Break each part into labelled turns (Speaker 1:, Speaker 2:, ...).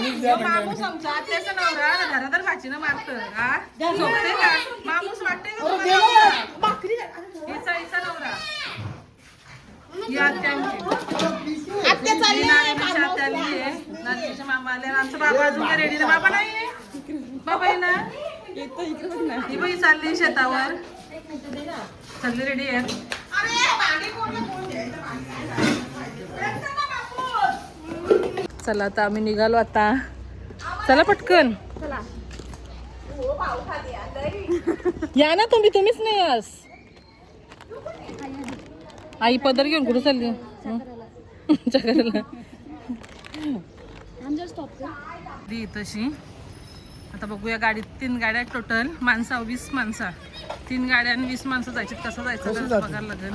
Speaker 1: माणूस आमचा त्याचा नवरा घरात भाचीनं मारत हा झोपते का माणूस वाटते का हिचा नवरा ही आत्या आमची मामा आले आमचा बाबा अजून काय रेडी ना बाबा नाही बाबा आहे ना ही बाई चालली शेतावर चालली रेडी आहे चला आता आम्ही निघालो आता चला पटकन या ना तुम्हीच नाही यास आई पदर घेऊन कुठे चालली चक्राला तशी आता बघूया गाडीत 3 गाड्या टोटल माणसा 20 माणसा 3 गाड्या आणि 20 माणसं जायची कसं जायचं बघायला लागेल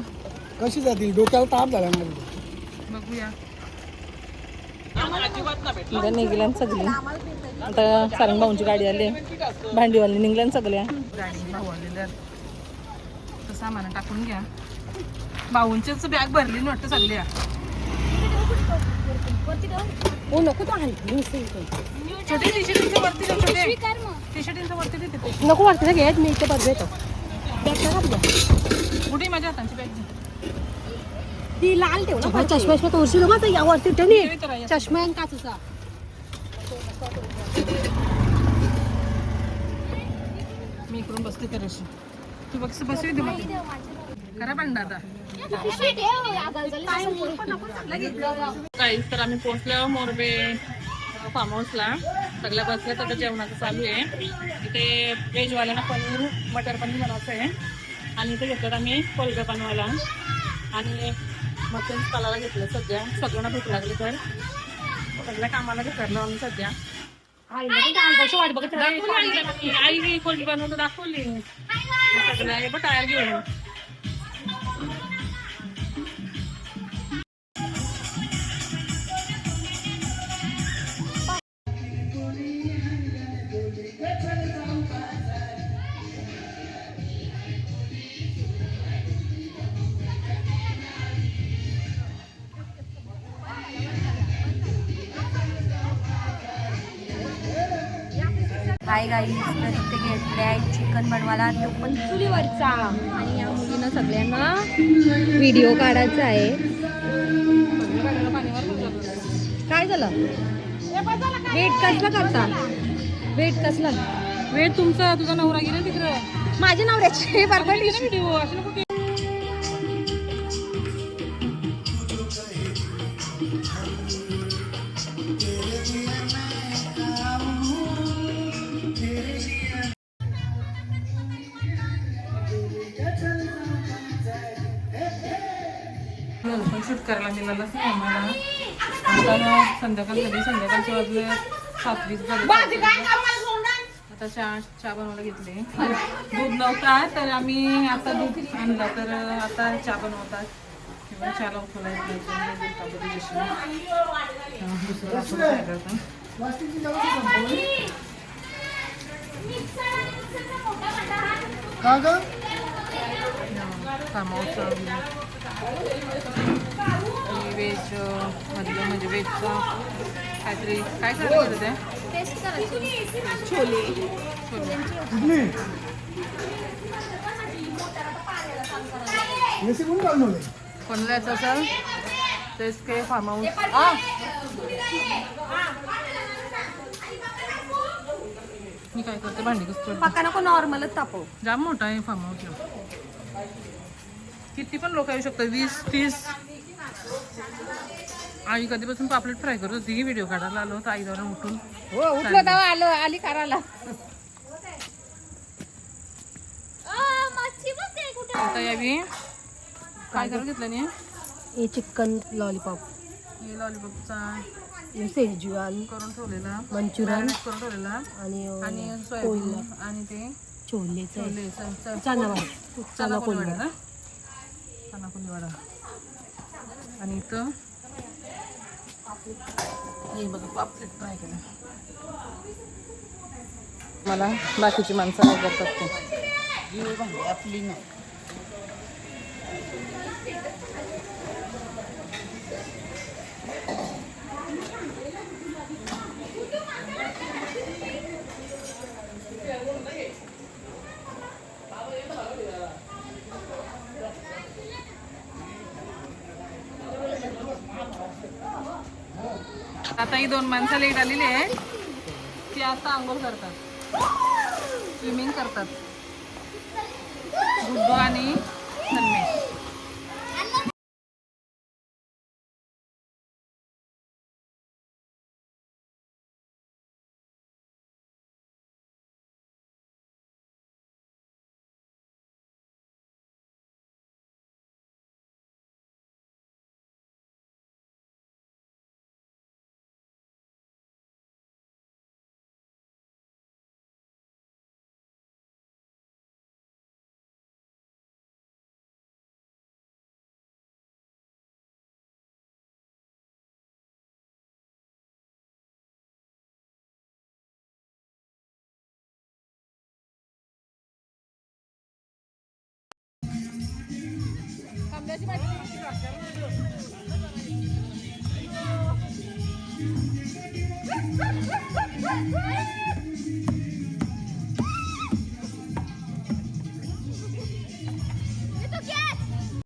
Speaker 2: कशी जातील डोक्याला ताप झाला
Speaker 1: बघूया निघल्यान सगळी आता सारंग भाऊंची गाडी आली भांडीवाली निघल्यान सगळ्या गाडी भाऊ आलेल्या तर सामान टाकून घ्या भाऊंचीच बॅग भरली वाटतं सगळ्या छोटे टी शर्टींच्या वरती छोटे टी शर्टींच्या वरती नको वाटतं घ्या मी इथे बघ येतो कुठे माझ्या हातांची बॅग ती लाल ठेव ना चष्मा तोरशी नको यावरती ठेव चष्मा काचचा मी इकडून बसते करायची तू बसवी दे मध्ये करा पण दादा काहीच तर आम्ही पोहोचलो मोरबे फार्म हाऊसला सगळ्या बसल्या तर जेवणाचं चालू आहे इथे व्हेजवाल्यांना पनीर मटर पनीर बनवायचं आहे आणि इथे घेतलं आम्ही कोलगा बनवायला आणि मटन कालाला घेतलं सध्या सगळ्यांना भूक लागली तर सगळ्या कामाला घेतलं आम्ही सध्या आई कोलगी बनवून दाखवली सगळ्या बघ टायर घेऊन
Speaker 3: हाय गाईज तर इथे घेतले आहे चिकन बनवायला तो पण चुलीवरचा आणि या मुलीनं सगळ्यांना व्हिडिओ काढायचा आहे काय झालं वेट कसला करता वेट कसला
Speaker 1: वेळ तुमचा तुझा नवरा गेला तिकडं
Speaker 3: माझ्या नवऱ्याचे बरोबर
Speaker 1: व्हिडिओ असे कुठे शूट करायला मिळालंच नाही आम्हाला आता संध्याकाळी संध्याकाळचे वाजले 7:20 झाले आता चहा बनवायला घेतले दूध नव्हता तर आम्ही आता दूध आणला तर आता चहा बनवतात किंवा चहाला उठवला व्हेज मधलं म्हणजे व्हेजचं काहीतरी काय करायचं ते छोले कोणाला यायचं असेल तेच के फार्म हाऊस मी काय करते भांडी कसं
Speaker 3: पक्का नको नॉर्मलच तापव
Speaker 1: जाम मोठा आहे फार्म हाऊस किती पण लोक येऊ शकतात 20-30 आई कधीपासून पापलेट फ्राय करत होती व्हिडिओ काढायला आलो तर आई जाऊन उठून
Speaker 3: उठलो तेव्हा आलो आली करायला
Speaker 1: आता यावी काय करून घेतलं नाही
Speaker 3: हे चिकन लॉलीपॉप
Speaker 1: हे लॉलीपॉपचा
Speaker 3: शेजवान
Speaker 1: करून ठेवलेला
Speaker 3: मंचुरियन
Speaker 1: करून ठेवलेला
Speaker 3: आणि
Speaker 1: सोयाबीन आणि ते
Speaker 3: छोले
Speaker 1: चना कोळी वडा आणि इथं हे बघा पापलेट फ्राय केलं मला बाकीची माणसं काय करतात ते आपली ना आता ही 2 माणसं लेट आलेली आहे ती आता आंघोळ करतात, स्विमिंग करतात, गुड्डू आणि सन्मेश.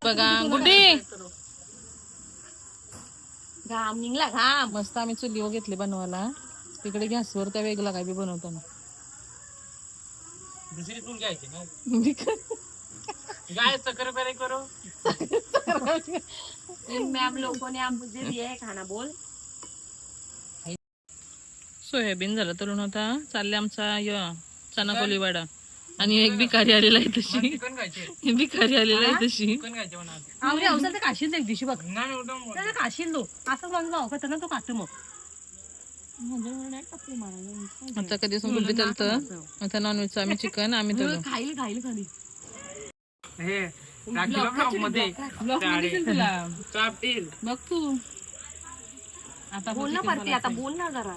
Speaker 1: बघा गुड्डी
Speaker 3: घाम निघला घाम.
Speaker 1: मस्त आम्ही चुलीवर घेतले बनवायला. तिकडे गॅसवर त्या वेगळा काय बी बनवताना
Speaker 4: दुसरी चूल घ्यायची ना
Speaker 1: मी काय-
Speaker 4: गाय चक्कर पेरे करो.
Speaker 3: मैम लोगों ने हम मुझे दिया है खाना बोल.
Speaker 1: सोयाबीन झालं तळून होता. चालले आमचा चना कोलीवाडा आणि एक भिकारी आलेला आहे तशी.
Speaker 4: चिकन खायचे,
Speaker 1: भिकारी आलेला आहे तशी.
Speaker 4: चिकन खायचे म्हणा.
Speaker 3: आवडे अवसल तर काशील एक दिवशी बघ.
Speaker 4: नाही उठून
Speaker 3: त्याला काशील तो असं माझं नाव का ना तो काटू मग.
Speaker 1: आता कधी गुड्डी चालतं. आता नॉनव्हेजचं आम्ही चिकन आम्ही तळू.
Speaker 3: खाईल खाईल खाली.
Speaker 4: हे टाकीला ब्लॉक मध्ये
Speaker 1: तुला
Speaker 4: चापतील.
Speaker 1: बघ तू आता
Speaker 3: बोल ना परती आता बोल ना जरा.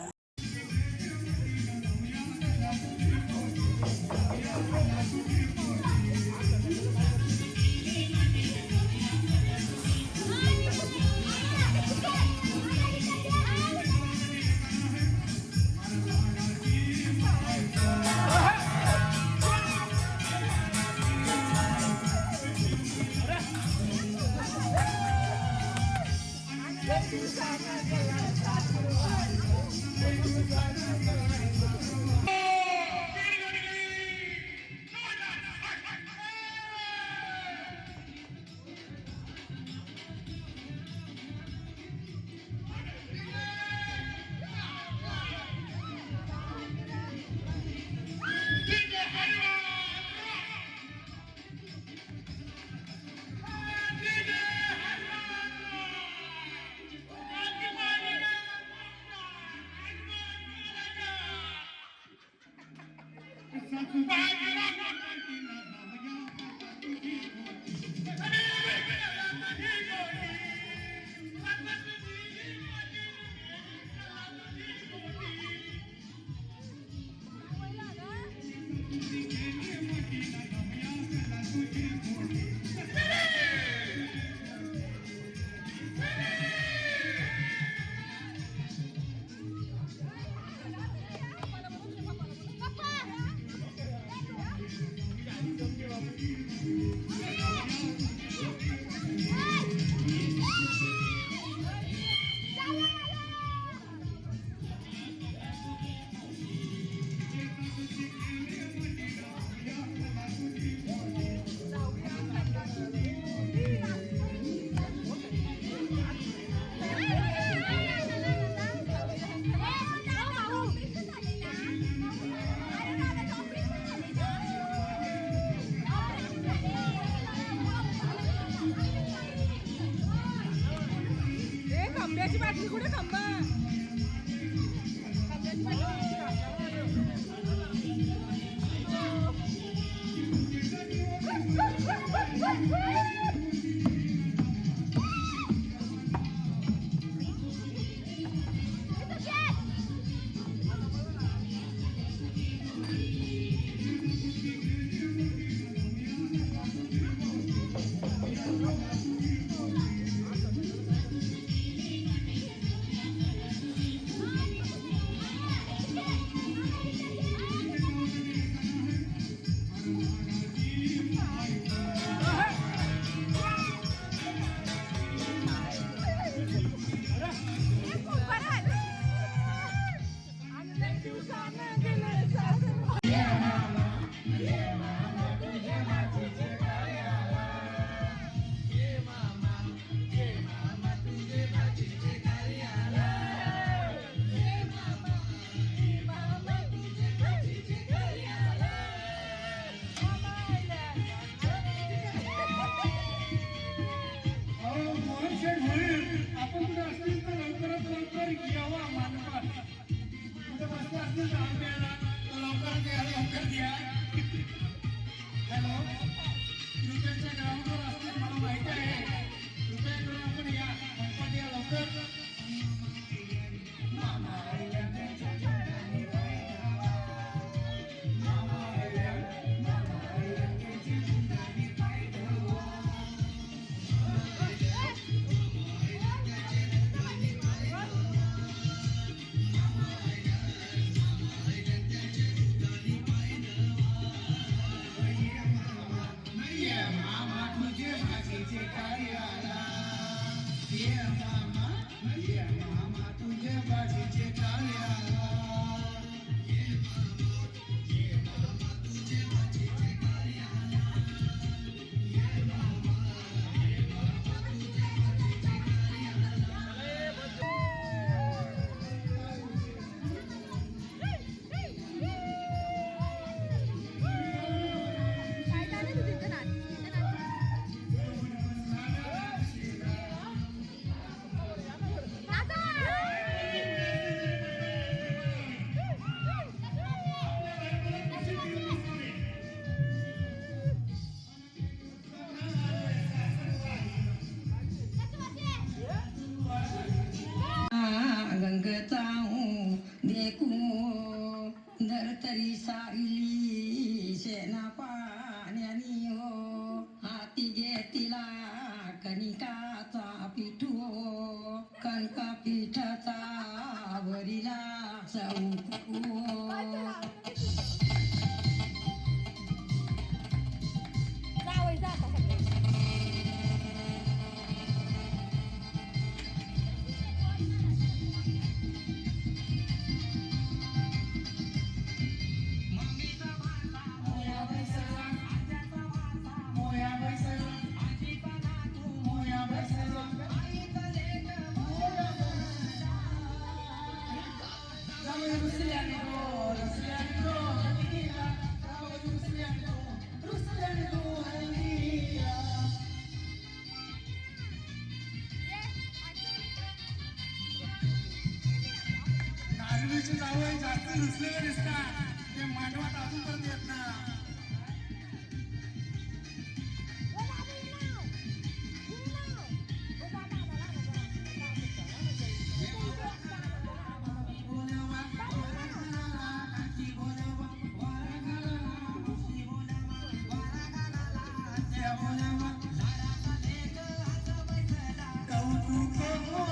Speaker 2: आपण कुठे असतील तर लवकरात लवकर यावा मानपात. कुठे बसले असतील तर आपल्याला लवकर द्या, लवकर द्या. हॅलो, क्रिकेटच्या ग्राउंडवर असतील मला माहिती आहे. कृपया करून आपण या मानपात या लवकर.
Speaker 5: गंगताऊ देखू धरतरी साईली शेना पाण्यानी हो हाती घेतिला कणिकाचा पिठू हो कणका पिठाचा वरीला चौकू
Speaker 2: नारळीचे जावळ जास्त रुसलेले दिसतात. ते मांडवात अजून पण येत ना. कौतुक